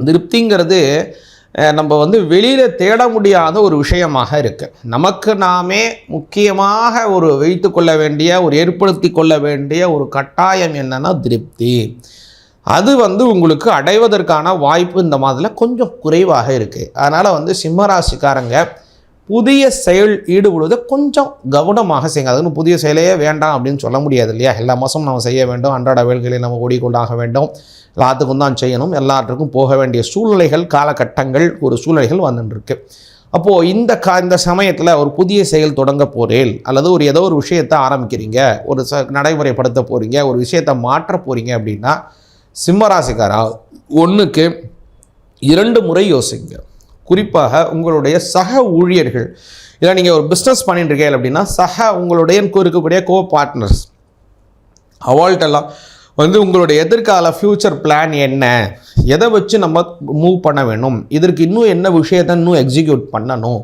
திருப்திங்கிறது நம்ம வெளியில் தேட முடியாத ஒரு விஷயமாக இருக்குது. நமக்கு நாமே முக்கியமாக வைத்து கொள்ள வேண்டிய ஏற்படுத்தி கொள்ள வேண்டிய ஒரு கட்டாயம் என்னன்னா திருப்தி. அது உங்களுக்கு அடைவதற்கான வாய்ப்பு இந்த மாதத்தில் கொஞ்சம் குறைவாக இருக்குது. அதனால் சிம்மராசிக்காரங்க புதிய செயல் ஈடுபடுவதை கொஞ்சம் கவனமாக செய்யுங்க. அதுன்னு புதிய செயலையே வேண்டாம் அப்படின்னு சொல்ல முடியாது இல்லையா? எல்லா மாதமும் நம்ம செய்ய வேண்டும், அன்றாட வேலைகளை நம்ம ஓடிக்கொண்டாக வேண்டும், எல்லாத்துக்கும் தான் செய்யணும், எல்லாத்துக்கும் போக வேண்டிய சூழ்நிலைகள் காலகட்டங்கள் சூழ்நிலைகள் வந்துட்டுருக்கு. அப்போது இந்த சமயத்தில் ஒரு புதிய செயல் தொடங்க போகிறேன் அல்லது ஏதோ ஒரு விஷயத்தை ஆரம்பிக்கிறீங்க, நடைமுறைப்படுத்த போகிறீங்க, ஒரு விஷயத்தை மாற்ற போகிறீங்க அப்படின்னா சிம்மராசிக்காரா 1க்கு 2 முறை யோசிங்க. குறிப்பாக உங்களுடைய சக ஊழியர்கள், இல்லை நீங்கள் ஒரு பிஸ்னஸ் பண்ணிட்டு இருக்கீங்க அப்படின்னா உங்களுடைய இருக்கக்கூடிய பார்ட்னர்ஸ் அவள்கிட்டலாம் உங்களுடைய எதிர்கால ஃப்யூச்சர் பிளான் என்ன, எதை வச்சு நம்ம மூவ் பண்ண வேணும், இதற்கு இன்னும் என்ன விஷயத்தை இன்னும் எக்ஸிக்யூட் பண்ணணும்,